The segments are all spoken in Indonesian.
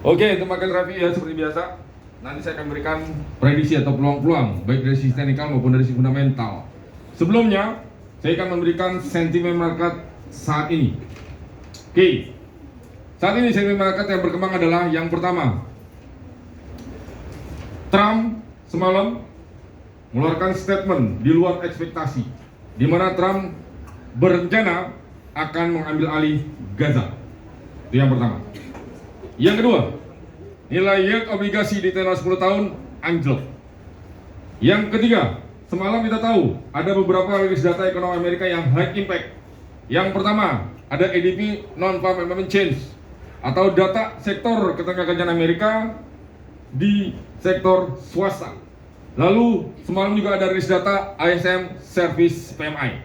Oke, untuk makan Raffi ya seperti biasa. Nanti saya akan berikan prediksi atau peluang-peluang baik dari sisi teknikal maupun dari sisi fundamental. Sebelumnya, saya akan memberikan sentimen market saat ini. Oke, saat ini sentimen market yang berkembang adalah yang pertama, Trump semalam mengeluarkan statement di luar ekspektasi, di mana Trump berencana akan mengambil alih Gaza. Itu yang pertama. Yang kedua, nilai yield obligasi di tenor 10 tahun anjlok. Yang ketiga, semalam kita tahu ada beberapa rilis data ekonomi Amerika yang high impact. Yang pertama, ada ADP non-farm employment change atau data sektor ketenagakerjaan Amerika di sektor swasta. Lalu semalam juga ada rilis data ISM Service PMI.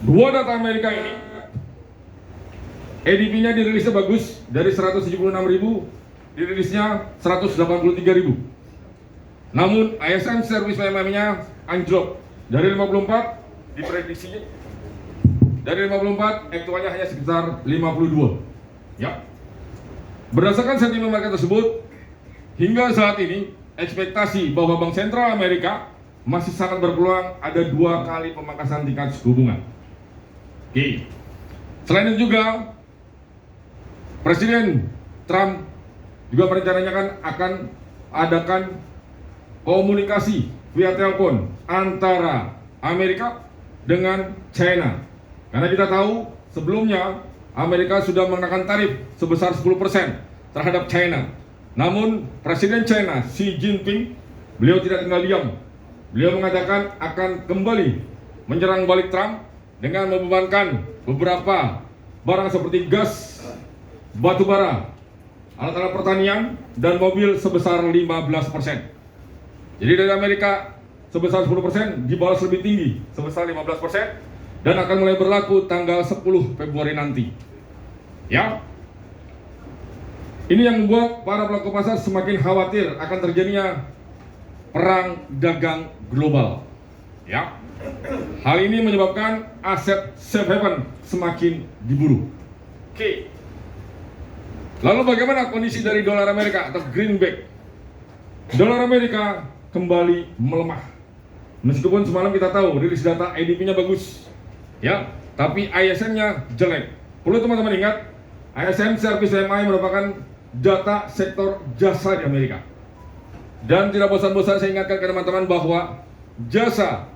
Dua data Amerika ini ADP-nya dirilisnya bagus, dari 176.000 dirilisnya 183.000. Namun ISM Service PMI-nya anjlok dari 54 diprediksinya. Dari 54 aktualnya hanya sekitar 52. Ya. Berdasarkan sentimen market tersebut, hingga saat ini ekspektasi bahwa Bank Sentral Amerika masih sangat berpeluang ada 2 kali pemangkasan tingkat suku bunga. Oke. Selain itu juga Presiden Trump juga merencanakan akan adakan komunikasi via telepon antara Amerika dengan China. Karena kita tahu sebelumnya Amerika sudah mengenakan tarif sebesar 10% terhadap China. Namun Presiden China Xi Jinping, beliau tidak tinggal diam. Beliau mengatakan akan kembali menyerang balik Trump dengan membebankan beberapa barang seperti gas, batu bara, alat-alat pertanian, dan mobil sebesar 15%. Jadi dari Amerika sebesar 10% dibalas lebih tinggi sebesar 15% dan akan mulai berlaku tanggal 10 Februari nanti. Ya. Ini yang membuat para pelaku pasar semakin khawatir akan terjadinya perang dagang global. Ya. Hal ini menyebabkan aset safe haven semakin diburu. Oke. Lalu bagaimana kondisi dari dolar Amerika atau greenback? Dolar Amerika kembali melemah. Meskipun semalam kita tahu rilis data ADP-nya bagus, ya, tapi ISM-nya jelek. Perlu teman-teman ingat, ISM Service PMI merupakan data sektor jasa di Amerika. Dan tidak bosan-bosan saya ingatkan ke teman-teman bahwa jasa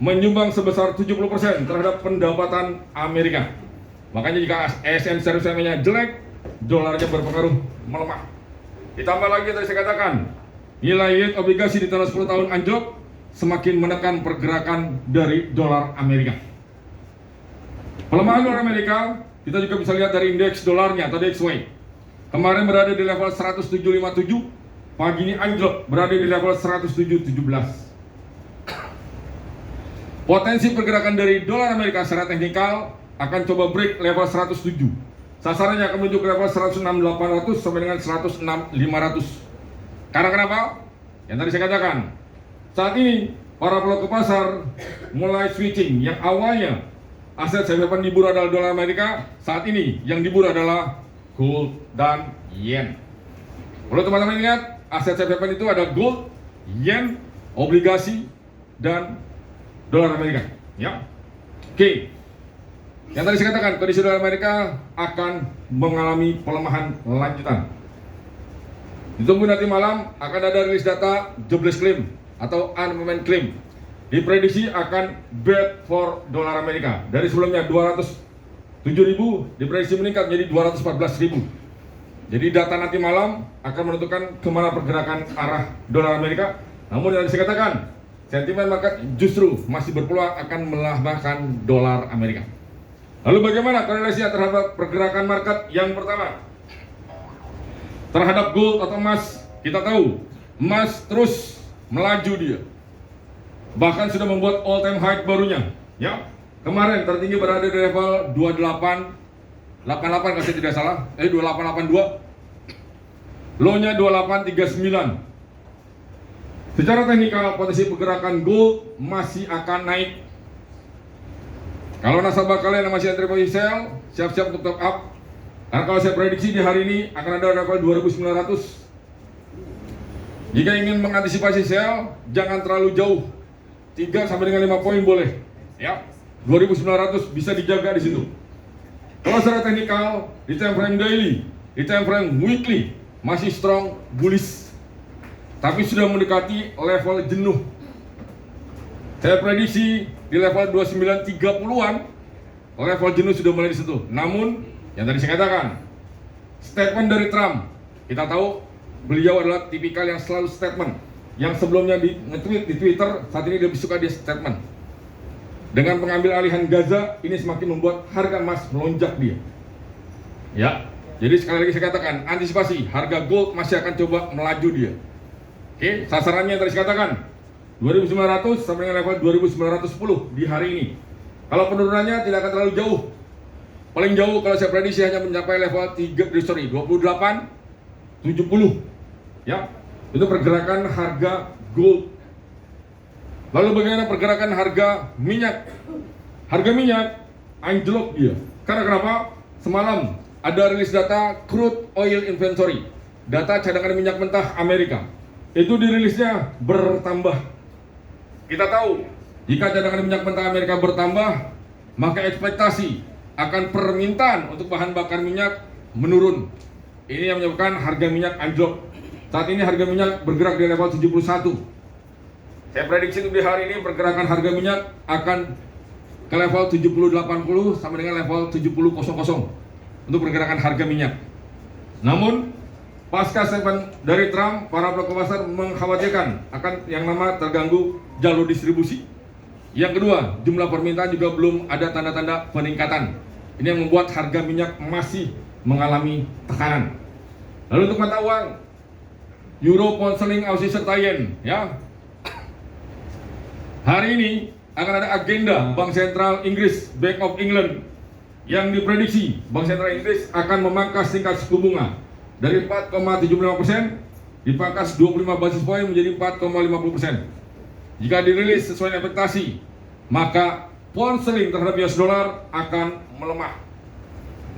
menyumbang sebesar 70% terhadap pendapatan Amerika. Makanya jika ISM Service PMI-nya jelek, dolarnya berpengaruh melemah. Ditambah lagi tadi saya katakan, nilai yield obligasi di tenor 10 tahun anjlok semakin menekan pergerakan dari dolar Amerika. Pelemahan dolar Amerika kita juga bisa lihat dari indeks dolarnya atau DXY. Kemarin berada di level 107.57, pagi ini anjlok berada di level 107.17. Potensi pergerakan dari dolar Amerika secara teknikal akan coba break level 107. Sasarannya akan menuju ke level 106.800 sampai dengan 106.500. Karena kenapa? Yang tadi saya katakan, saat ini para pelaku pasar mulai switching. Yang awalnya aset safe haven diburu adalah dolar Amerika, saat ini yang diburu adalah gold dan yen. Perlu teman-teman ingat, aset safe haven itu ada gold, yen, obligasi, dan dolar Amerika. Ya, oke. Yang tadi saya katakan, kondisi dolar Amerika akan mengalami pelemahan lanjutan. Ditunggu nanti malam akan ada rilis data jobless claim atau unemployment claim. Diprediksi akan bad for dolar Amerika. Dari sebelumnya 207.000 diprediksi meningkat menjadi 214.000. Jadi data nanti malam akan menentukan kemana pergerakan arah dolar Amerika. Namun yang saya katakan, sentimen market justru masih berpeluang akan melemahkan dolar Amerika. Lalu bagaimana korelasinya terhadap pergerakan market? Yang pertama, terhadap gold atau emas, kita tahu emas terus melaju dia. Bahkan sudah membuat all time high barunya. Ya, kemarin tertinggi berada di level 2888 kalau saya tidak salah, 2882. Low-nya 2839. Secara teknikal potensi pergerakan gold masih akan naik. Kalau nasabah kalian yang masih entry posisi sell, siap-siap untuk top up Karena kalau saya prediksi di hari ini akan ada level 2.900. Jika ingin mengantisipasi sell, jangan terlalu jauh. 3 sampai dengan 5 poin boleh. Ya, 2.900 bisa dijaga di situ. Kalau secara teknikal, di time frame daily, di time frame weekly masih strong bullish. Tapi sudah mendekati level jenuh. Saya prediksi di level 2930-an level jenuh sudah mulai disentuh. Namun yang tadi saya katakan, statement dari Trump, kita tahu beliau adalah tipikal yang selalu statement. Yang sebelumnya nge-tweet di Twitter, saat ini lebih suka dia statement. Dengan pengambil alihan Gaza, ini semakin membuat harga emas melonjak dia. Ya, jadi sekali lagi saya katakan, antisipasi, harga gold masih akan coba melaju dia. Oke, sasarannya yang tadi saya katakan, 2.900 sampai dengan level 2.910 di hari ini. Kalau penurunannya tidak akan terlalu jauh. Paling jauh kalau saya prediksi hanya mencapai level 28, 70. Ya, itu pergerakan harga gold. Lalu bagaimana pergerakan harga minyak? Harga minyak anjlok dia. Karena kenapa? Semalam ada rilis data crude oil inventory, data cadangan minyak mentah Amerika. Itu dirilisnya bertambah. Kita tahu, jika cadangan minyak mentah Amerika bertambah, maka ekspektasi akan permintaan untuk bahan bakar minyak menurun. Ini yang menyebabkan harga minyak anjlok. Saat ini harga minyak bergerak di level 71. Saya prediksi di hari ini pergerakan harga minyak akan ke level 70.80 sampai dengan level 70.00 untuk pergerakan harga minyak. Namun pasca statement dari Trump, para pelaku pasar mengkhawatirkan akan yang nama terganggu jalur distribusi. Yang kedua, jumlah permintaan juga belum ada tanda-tanda peningkatan. Ini yang membuat harga minyak masih mengalami tekanan. Lalu untuk mata uang, Euro, Pound Sterling, Aussie serta Yen, ya. Hari ini akan ada agenda Bank Sentral Inggris, Bank of England, yang diprediksi Bank Sentral Inggris akan memangkas tingkat suku bunga dari 4,75% dipangkas 25 basis poin menjadi 4,50%. Jika dirilis sesuai ekspektasi, maka pound sterling terhadap US dollar akan melemah.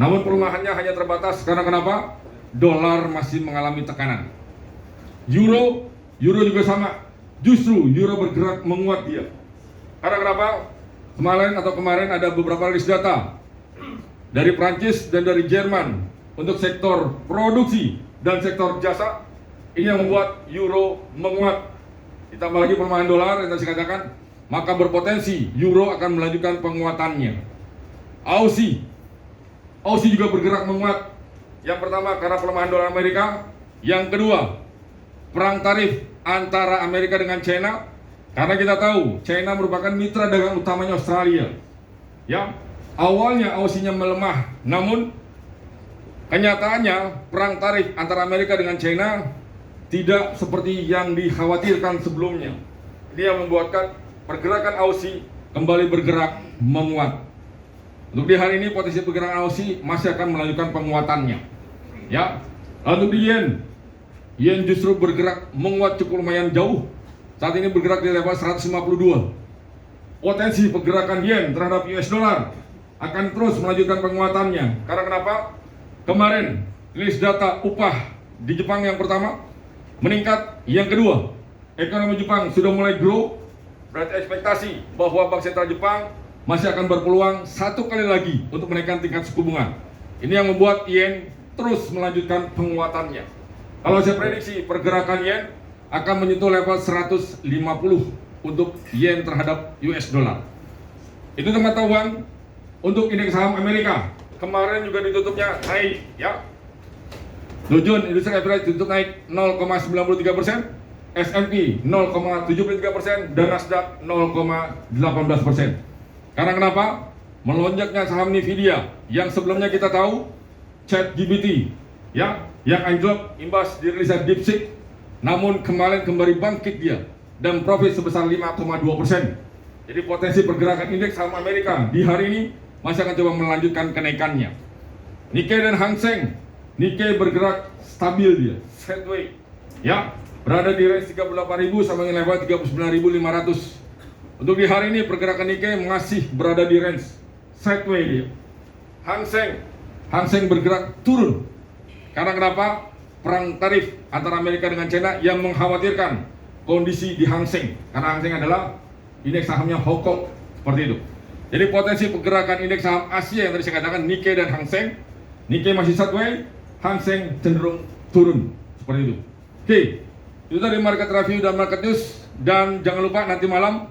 Namun pelemahannya hanya terbatas karena kenapa? Dolar masih mengalami tekanan. Euro juga sama. Justru euro bergerak menguat dia. Karena kenapa? Kemarin ada beberapa rilis data dari Prancis dan dari Jerman untuk sektor produksi dan sektor jasa. Ini yang membuat euro menguat. Ditambah lagi pelemahan dolar yang tadi saya katakan, maka berpotensi euro akan melanjutkan penguatannya. Aussie juga bergerak menguat. Yang pertama karena pelemahan dolar Amerika. Yang kedua, perang tarif antara Amerika dengan China. Karena kita tahu China merupakan mitra dagang utamanya Australia. Ya, awalnya Aussie-nya melemah, namun kenyataannya perang tarif antara Amerika dengan China tidak seperti yang dikhawatirkan sebelumnya. Ini yang membuatkan pergerakan Aussie kembali bergerak menguat. Untuk di hari ini potensi pergerakan Aussie masih akan melanjutkan penguatannya. Ya, lalu di Yen justru bergerak menguat cukup lumayan jauh. Saat ini bergerak di level 152. Potensi pergerakan Yen terhadap US dollar akan terus melanjutkan penguatannya. Karena kenapa? Kemarin rilis data upah di Jepang yang pertama meningkat, yang kedua ekonomi Jepang sudah mulai grow. Berarti ekspektasi bahwa Bank Sentral Jepang masih akan berpeluang satu kali lagi untuk menaikkan tingkat suku bunga. Ini yang membuat Yen terus melanjutkan penguatannya. Kalau saya prediksi pergerakan Yen akan menyentuh level 150 untuk Yen terhadap US dollar. Itu mata uang. Untuk indeks saham Amerika kemarin juga ditutupnya naik, ya. Dow Jones Industrial Average ditutup naik 0,93%, S&P 0,73%, dan Nasdaq 0,18%. Karena kenapa? Melonjaknya saham Nvidia yang sebelumnya kita tahu ChatGPT, ya, yang anjlok imbas dirilisan DeepSeek, namun kemarin kembali bangkit dia dan profit sebesar 5,2%. Jadi potensi pergerakan indeks saham Amerika di hari ini masih akan coba melanjutkan kenaikannya. Nikkei dan Hang Seng, Nikkei bergerak stabil dia, sideways, ya, berada di range 38.000 sampai dengan level 39.500. Untuk di hari ini pergerakan Nikkei masih berada di range sideways dia. Hang Seng Hang Seng bergerak turun. Karena kenapa? Perang tarif antara Amerika dengan China yang mengkhawatirkan kondisi di Hang Seng. Karena Hang Seng adalah indeks sahamnya Hong Kong, seperti itu. Jadi potensi pergerakan indeks saham Asia yang tadi saya katakan Nikkei dan Hang Seng. Nikkei masih sideways, Hang Seng cenderung turun, seperti itu. Oke, itu tadi market review dan market news. Dan jangan lupa nanti malam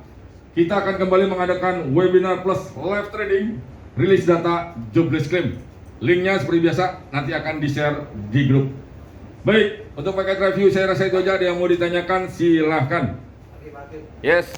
kita akan kembali mengadakan webinar plus live trading, rilis data jobless claim. Linknya seperti biasa nanti akan di-share di grup. Baik, untuk paket review saya rasa itu aja. Ada yang mau ditanyakan silahkan. Yes.